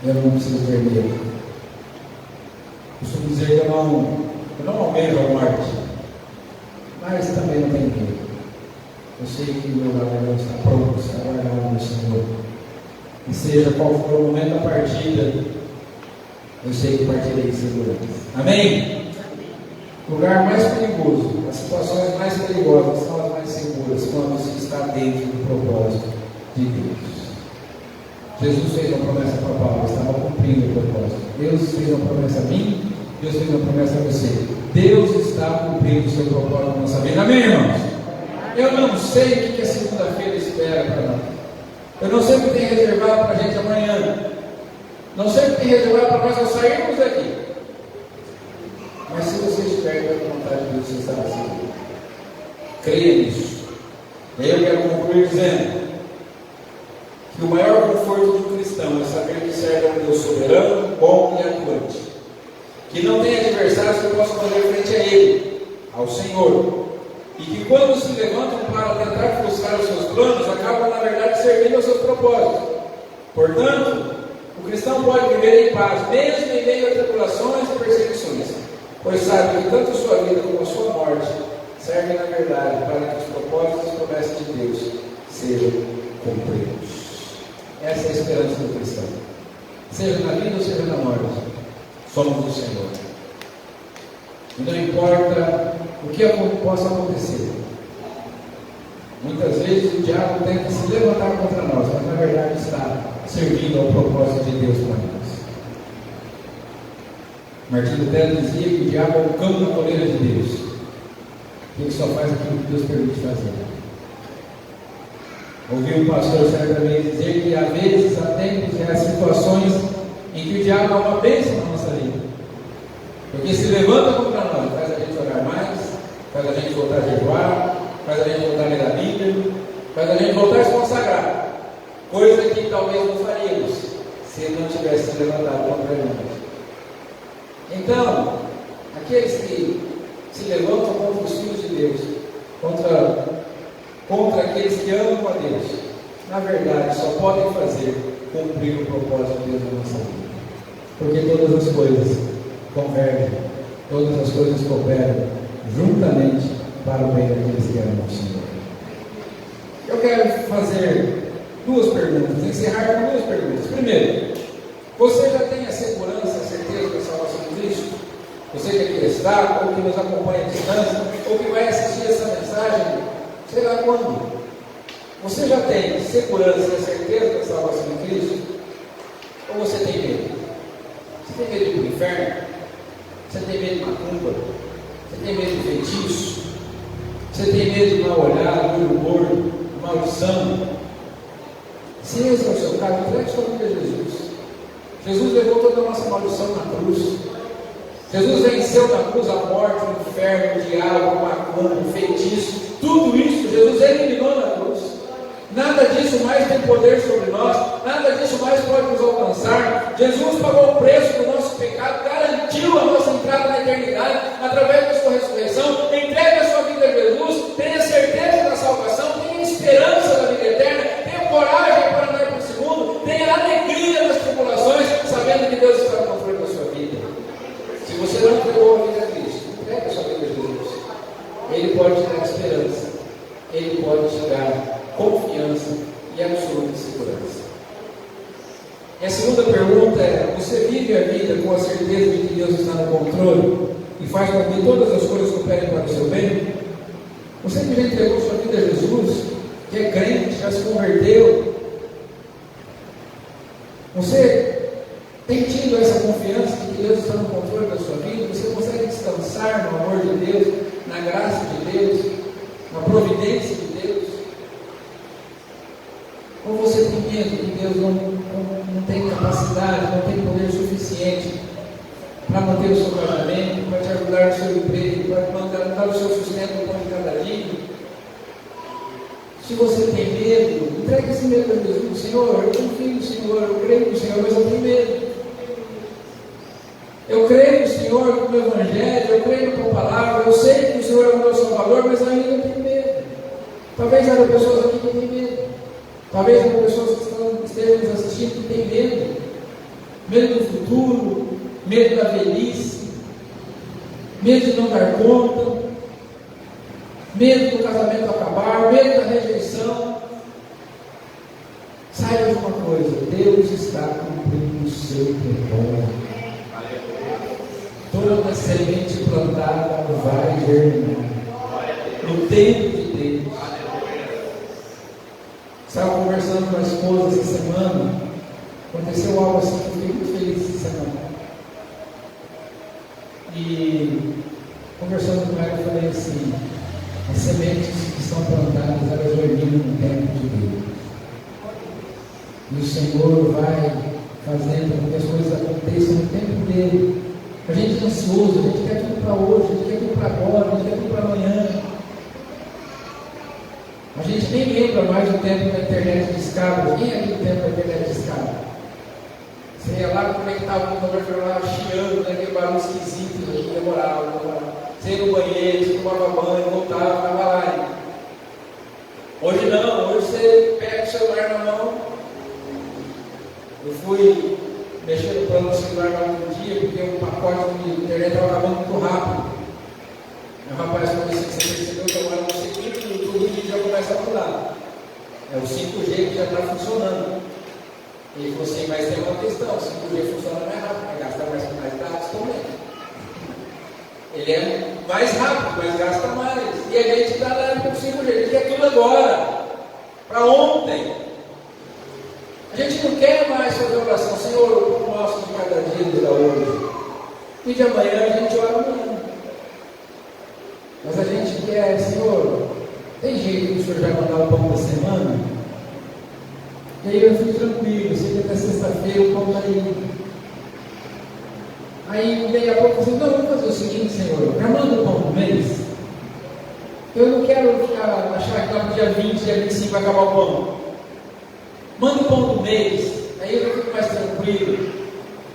Eu não preciso ter medo. Costumo dizer que eu não almejo a morte, mas também não tenho medo. Eu sei que o meu galardão está pronto, está guardado no Senhor. E seja qual for o momento da partida, eu sei que partirei de segurança. Amém? O lugar mais perigoso, as situações mais perigosas são as mais seguras quando se está dentro do propósito de Deus. Jesus fez uma promessa para Paulo, estava cumprindo o propósito. Deus fez uma promessa a mim, Deus fez uma promessa a você. Deus está cumprindo o seu propósito na nossa vida. Amém, irmãos? Eu não sei o que a segunda-feira espera para nós. Eu não sei o que tem reservado para a gente amanhã. Não sei o que tem reservado para nós ao sairmos daqui. Mas se você estiver com vontade de Deus, você estará seguro. Creia nisso. Eu quero concluir dizendo que o maior conforto do cristão é saber que serve a um um Deus soberano, bom e atuante, que não tem adversários que possam fazer frente a Ele, ao Senhor, e que quando se levantam para tentar frustrar os seus planos, acabam na verdade servindo aos seus propósitos. Portanto, o cristão pode viver em paz, mesmo em meio a tribulações e perseguições, pois sabe que tanto a sua vida como a sua morte servem na verdade para que os propósitos e promessas de Deus sejam cumpridos. Essa é a esperança do cristão. Seja na vida ou seja na morte, somos do Senhor. E não importa o que possa acontecer. Muitas vezes o diabo tenta se levantar contra nós, mas na verdade está servindo ao propósito de Deus para nós. Martim Lutero dizia que o diabo é o cão na coleira de Deus. Ele só faz aquilo que Deus permite fazer. Ouvi um pastor certa vez dizer que há vezes, há tempos e há situações em que o diabo é uma bênção na nossa vida. Porque se levanta contra nós, faz a gente orar mais, faz a gente voltar a jejuar, faz a gente voltar a ler a Bíblia, faz a gente voltar a se consagrar. Coisa que talvez não faríamos se ele não tivesse se levantado contra nós. Então, aqueles que se levantam contra os filhos de Deus, contra aqueles que amam a Deus, na verdade só podem fazer cumprir o propósito de Deus na nossa vida. Porque todas as coisas convergem, todas as coisas cooperam juntamente para o bem daqueles que amam o Senhor. Eu quero fazer duas perguntas, encerrar com duas perguntas. Primeiro, você já tem a segurança, a certeza da salvação de Cristo? Você que aqui está, ou que nos acompanha à distância, ou que vai assistir essa mensagem, sei lá quando. Você já tem segurança e a certeza da salvação de Cristo? Ou você tem medo? Você tem medo de ir para o inferno? Você tem medo de macumba? Você tem medo de feitiço? Você tem medo de mal olhado, olho gordo, maldição? Se esse é o seu caso, entregue sua vida a Jesus. Jesus levou toda a nossa maldição na cruz. Jesus venceu na cruz a morte, o inferno, o diabo, o macumba, o feitiço. Tudo isso Jesus eliminou na cruz. Nada disso mais tem poder sobre nós, nada disso mais pode nos alcançar. Jesus pagou o preço do nosso pecado, garantiu a nossa entrada na eternidade através da sua ressurreição. Entregue a sua vida a Jesus, tenha certeza da salvação, tenha esperança da vida eterna, tenha coragem para andar para o segundo, tenha alegria nas tribulações, sabendo que Deus está no controle da sua vida. Se você não entregou a vida a Cristo, entregue a sua vida a Jesus. Ele pode te dar esperança, Ele pode te dar confiança e absoluta segurança. E a segunda pergunta é: você vive a vida com a certeza de que Deus está no controle e faz com que todas as coisas cooperem para o seu bem? Você que já entregou sua vida a Jesus, que é crente, já se converteu, você tem tido essa confiança de que Deus está no controle da sua vida? Você consegue descansar no amor de Deus, na graça de Deus, na providência de Deus? Ou você tem medo que Deus não tem capacidade, não tem poder suficiente para manter o seu casamento, para te ajudar no seu emprego, para dar o seu sustento no pão de cada dia? Se você tem medo, entregue esse medo a Jesus. Senhor, eu confio no Senhor, eu creio no Senhor, mas eu tenho medo. Eu creio no Senhor, no meu Evangelho, eu creio na tua palavra, eu sei que o Senhor é o meu Salvador, mas ainda tenho medo. Talvez haja pessoas aqui que têm medo. Talvez haja pessoas que estejam nos assistindo que têm medo. Medo do futuro, medo da velhice, medo de não dar conta, medo do casamento acabar, medo da rejeição. Saiba de uma coisa: Deus está cumprindo o seu propósito. Toda semente plantada vai germinar no tempo de Deus. Estava conversando com a esposa essa semana. Aconteceu algo assim que eu fiquei muito feliz essa semana. E conversando com ela, eu falei assim: as sementes que estão plantadas, elas germinam no tempo de Deus. E o Senhor vai fazendo com que as coisas aconteçam no tempo dele. A gente é ansioso, a gente quer tudo para hoje, a gente quer tudo para agora, a gente quer tudo para amanhã. A gente nem lembra mais do tempo da internet de escada. Quem é aquele tempo da internet de escada? Você ia lá, como é que estava o computador lá chiando, né, aquele barulho esquisito, demorava. Você ia no banheiro, você tomava banho, voltava, estava lá. Hoje não, hoje você pega o celular na mão. Eu fui mexer no plano do celular no dia, porque o pacote de internet estava acabando muito rápido. O rapaz falou assim: você percebeu que agora no seguinte minuto o vídeo já começa a pular. É o 5G que já está funcionando. Ele falou assim: mas tem uma questão, o 5G funciona mais rápido, mas gasta mais dados também. Ele é mais rápido, mas gasta mais. E a gente está na época do 5G, a gente quer tudo agora, para ontem. A gente não quer mais fazer oração: Senhor, o pão nosso de cada dia nos dá hoje. E de amanhã a gente ora amanhã. Mas a gente quer: Senhor, tem jeito que o Senhor vai mandar o pão da semana? E aí eu fico tranquilo, sei que até sexta-feira o pão está indo. Aí daí a pouco eu falei: não, vamos fazer o seguinte, Senhor, já manda o pão do mês. Eu não quero achar que no dia 20, dia 25 vai acabar o pão. Manda o pão do mês, aí eu fico mais tranquilo.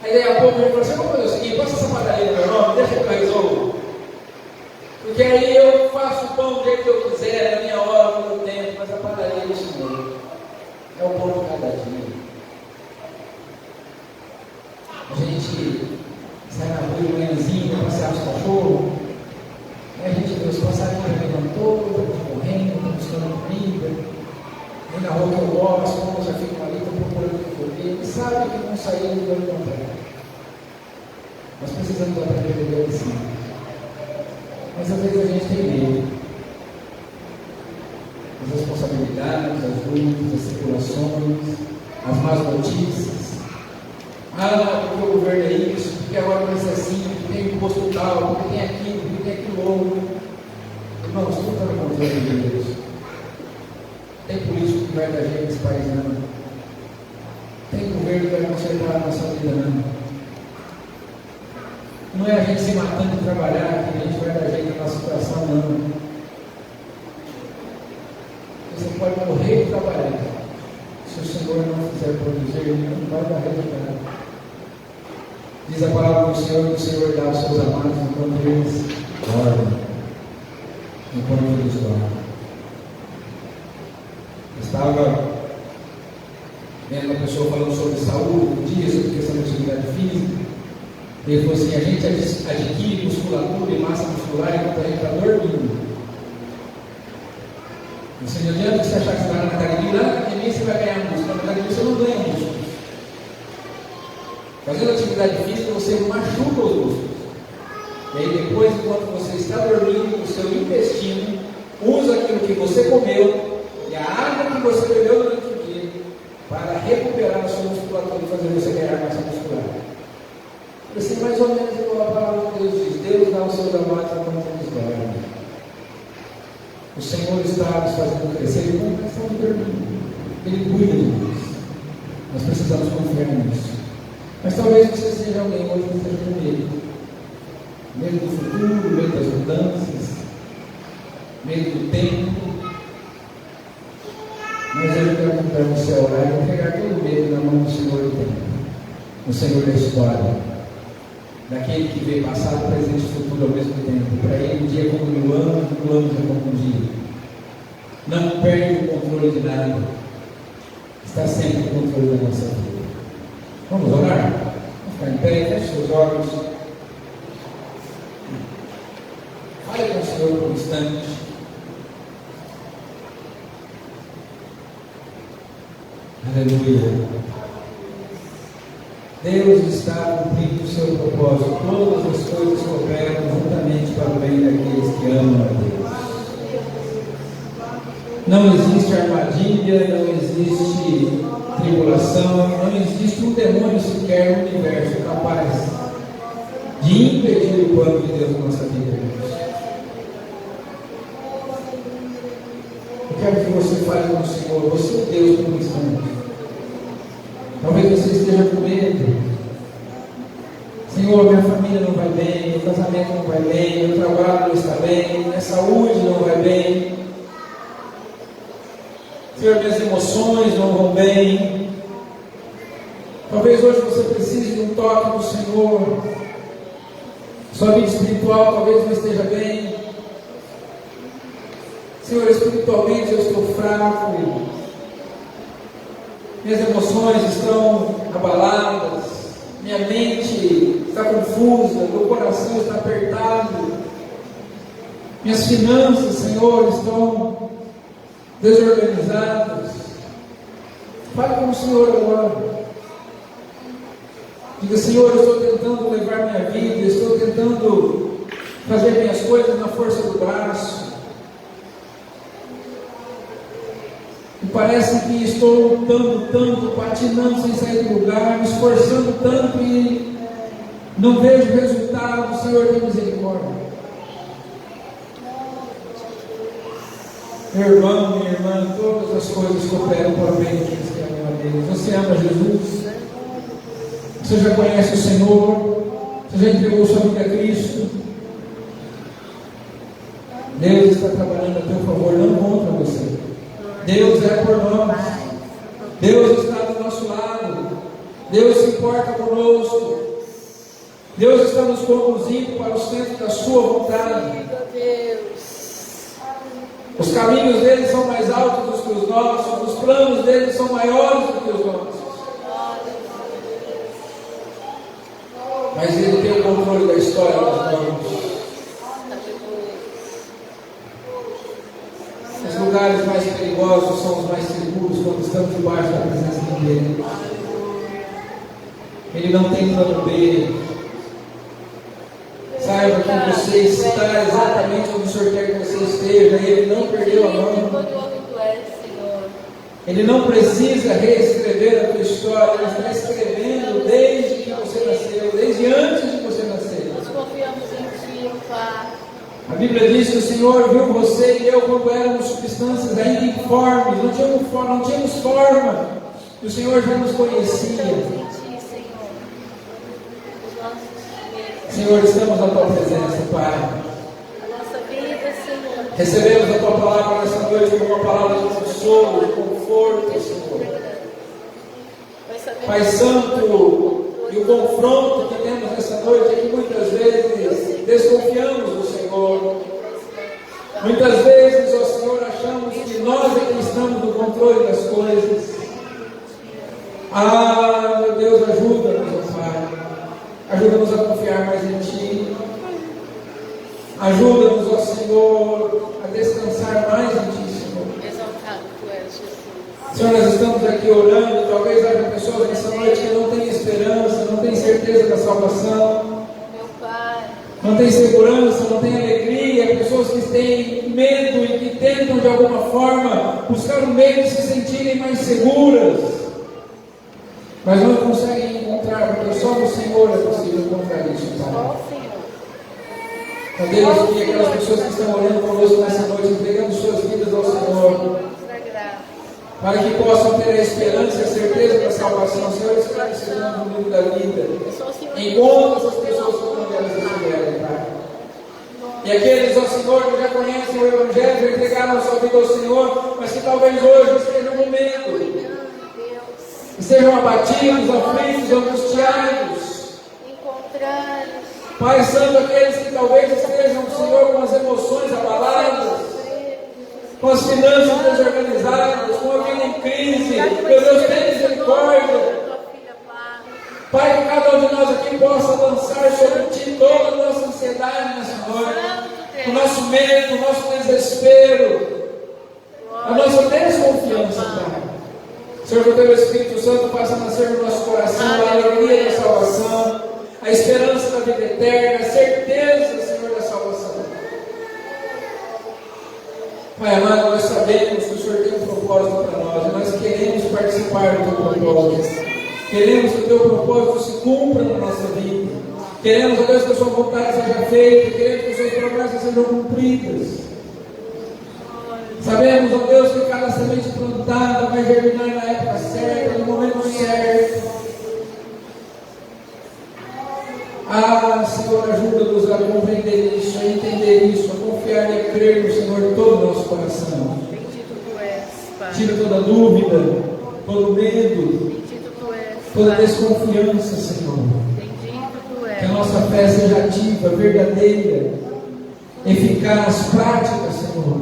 Aí daí a pouco ele falou assim: vamos fazer o seguinte, passa essa padaria no meu nome, deixa que eu resolvo. Porque aí eu faço o pão do jeito que eu quiser, na minha hora, no meu tempo, mas a padaria é o Senhor. É o pão de cada dia. A gente sai na rua de manhãzinha para passear os cachorros. Aí a gente vê os passarinhos já levantou, estão correndo, estão buscando comida. Aí na rua que eu moro, as pombas já ficam ali, estão procurando o que comer. E sabe que vão sair e vão encontrar. Nós precisamos aprender a viver assim. Mas às vezes a gente tem medo. As responsabilidades, as dúvidas, as tribulações, as más notícias. Ah, porque o governo é isso, porque agora vai ser assim, porque tem imposto tal, porque tem aquilo, porque tem aquilo outro. Irmãos, tudo está no controle de Deus. Tem político que vai dar jeito nesse país, não. Tem governo que vai consertar a nossa vida, não. Não é a gente se matando de trabalhar que a gente vai dar jeito na nossa situação, não. Você pode morrer de trabalhar. Se o Senhor não fizer produzir, ele não vai dar resultado. Diz a palavra do Senhor que o Senhor dá aos seus amados enquanto eles dormem. Enquanto eles dormem. Estava vendo uma pessoa falando sobre saúde um dia, sobre questão de atividade física. Ele falou assim: a gente adquire musculatura e massa muscular enquanto a gente está dormindo. Você não adianta você achar que você vai na academia, lá na academia você vai ganhar músculo, na academia você não ganha músculo. Fazendo atividade física você machuca os músculos. E aí depois, enquanto você está dormindo, o seu intestino usa aquilo que você comeu e a água que você bebeu durante o dia para recuperar a sua musculatura e fazer você ganhar massa muscular. Assim, mais ou menos igual a palavra de Deus diz: Deus dá aos seus amados enquanto eles dormem. O Senhor está nos fazendo crescer enquanto nós estamos dormindo. Ele cuida de nós. Nós precisamos confiar nisso. Mas talvez você seja alguém hoje que esteja com medo. Medo do futuro, medo das mudanças, medo do tempo. Mas eu quero convidar você a orar e pegar todo o medo na mão do Senhor do tempo. O Senhor da história. Daquele que vê passado, presente e futuro ao mesmo tempo. Para ele, um dia é como 1000 anos, 1000 anos é como um dia. Não perde o controle de nada. Está sempre no controle da nossa vida. Vamos orar? Vamos ficar em pé, feche seus olhos. Fale com o Senhor por um instante. Aleluia. Deus está cumprindo o seu propósito. Todas as coisas cooperam juntamente para o bem daqueles que amam a Deus. Não existe armadilha, não existe tribulação, não existe um demônio sequer no universo capaz de impedir o plano de Deus na nossa vida. Eu quero que você fale com o Senhor: você é Deus por um instante. Talvez você esteja com medo. Senhor, minha família não vai bem, meu casamento não vai bem, meu trabalho não está bem, minha saúde não vai bem. Senhor, minhas emoções não vão bem. Talvez hoje você precise de um toque do Senhor. Sua vida espiritual talvez não esteja bem. Senhor, espiritualmente eu estou fraco. Minhas emoções estão abaladas. Minha mente está confusa. Meu coração está apertado. Minhas finanças, Senhor, estão desorganizadas. Fale com o Senhor agora. Diga: Senhor, eu estou tentando levar minha vida, estou tentando fazer minhas coisas na força do braço. E parece que estou lutando tanto, patinando sem sair do lugar, me esforçando tanto e não vejo resultado. Senhor, tenha misericórdia. Meu irmão, minha irmã, todas as coisas cooperam para o bem daqueles que amam a Deus. Você ama Jesus? Você já conhece o Senhor? Você já entregou sua vida a Cristo? Deus está trabalhando a teu favor, não contra você. Deus é por nós. Deus está do nosso lado. Deus se importa conosco. Deus está nos conduzindo para o centro da sua vontade. Os caminhos dele são mais altos do que os nossos. Os planos dele são maiores do que os nossos. Mas ele tem o controle da história nas mãos. Os lugares mais perigosos são os mais seguros quando estamos debaixo da presença dele. Ele não tem plano B. Saiba que você está exatamente onde o Senhor quer que você esteja. Ele não perdeu a mão. Ele não precisa reescrever a tua história. Ele está escrevendo desde que você nasceu, desde antes de você nascer. Nós confiamos em Ti, Pai. A Bíblia diz que o Senhor viu você e eu quando éramos substâncias ainda informes, não tínhamos forma. E o Senhor já nos conhecia. Senhor, estamos na Tua presença, Pai. A nossa vida, Senhor. Recebemos a Tua palavra nessa noite como uma palavra de consolo, de conforto, Senhor. Pai Santo, e o confronto que temos nessa noite é que muitas vezes desconfiamos do Senhor. Muitas vezes, ó Senhor, achamos que nós é que estamos no controle das coisas. Ah, meu Deus, ajuda-nos, ó Pai. Ajuda-nos a confiar mais em Ti. Ajuda-nos, ó Senhor, a descansar mais em Ti, Senhor. Exaltado Tu és, Jesus. Senhor, nós estamos aqui orando. Talvez haja pessoas nessa noite que não têm esperança, não têm certeza da salvação. Meu Pai. Não têm segurança, não têm alegria. Pessoas que têm medo e que tentam de alguma forma buscar um meio de se sentirem mais seguras, mas não conseguem encontrar, porque só no Senhor é possível encontrar isso, Pai. Ó Senhor. Ó Deus, que aquelas pessoas que estão orando conosco nessa noite, entregando suas vidas ao Senhor, para que possam ter a esperança e a certeza da salvação. Senhor, escreve esse nome no livro da vida. Encontra essas pessoas quando elas estiverem, Pai. E aqueles, ó Senhor, que já conhecem o Evangelho, já entregaram a sua vida ao Senhor, mas que talvez hoje estejam no medo, estejam abatidos, aflitos, angustiados. Pai Santo, aqueles que talvez estejam, Senhor, com as emoções abaladas, com as finanças desorganizadas, com a vida em crise. Meu Deus, tenha misericórdia. Pai, que cada um de nós aqui possa lançar sobre Ti toda a nossa ansiedade nessa noite, o nosso medo, o nosso desespero, a nossa desconfiança, Pai. Senhor, que o Teu Espírito Santo faça nascer no nosso coração a alegria da salvação, a esperança da vida eterna, a certeza, Senhor, da salvação. Pai amado, nós sabemos que o Senhor tem um propósito para nós, e nós queremos participar do Teu propósito. Queremos que o Teu propósito se cumpra na nossa vida. Queremos, ó Deus, que a Sua vontade seja feita. Queremos que as Suas promessas sejam cumpridas. Sabemos, ó Deus, que cada semente plantada vai germinar na época certa, no momento certo. Ah, Senhor, ajuda-nos a compreender isso, a entender isso, a confiar e a crer no Senhor de todo o nosso coração. Bendito Tu és, Pai. Tira toda dúvida, todo medo, toda desconfiança, Senhor. Bendito tu és. Que a nossa fé seja ativa, verdadeira, eficaz, prática, Senhor.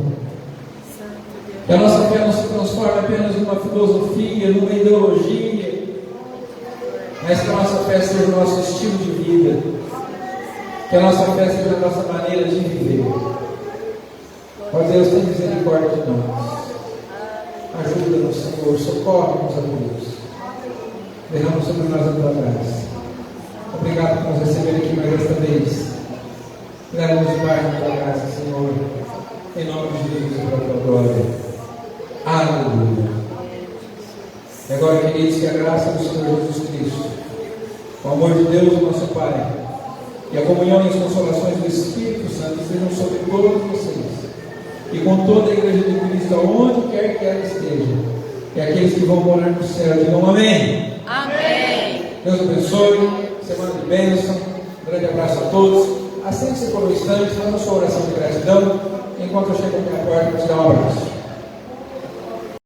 Que a nossa fé não se transforme apenas numa filosofia, numa ideologia, mas que a nossa fé seja o nosso estilo de vida. Que a nossa fé seja a nossa maneira de viver. Ó Deus, tem misericórdia de nós. Ajuda-nos, Senhor, socorre-nos a Deus. Derrama sobre nós a tua graça. Obrigado por nos receber aqui mais esta vez. Leva-nos mais na tua graça, Senhor. Em nome de Jesus e para a tua glória. Aleluia. E agora, queridos, que a graça do Senhor Jesus Cristo, o amor de Deus, o nosso Pai, e a comunhão e as consolações do Espírito Santo sejam sobre todos vocês. E com toda a igreja de Cristo, aonde quer que ela esteja, e aqueles que vão morar no céu, digam amém. Amém. Deus abençoe, semana de bênção, um grande abraço a todos. Assente-se por um instante, faça a sua oração de gratidão, enquanto eu chego aqui na porta para te dar um abraço.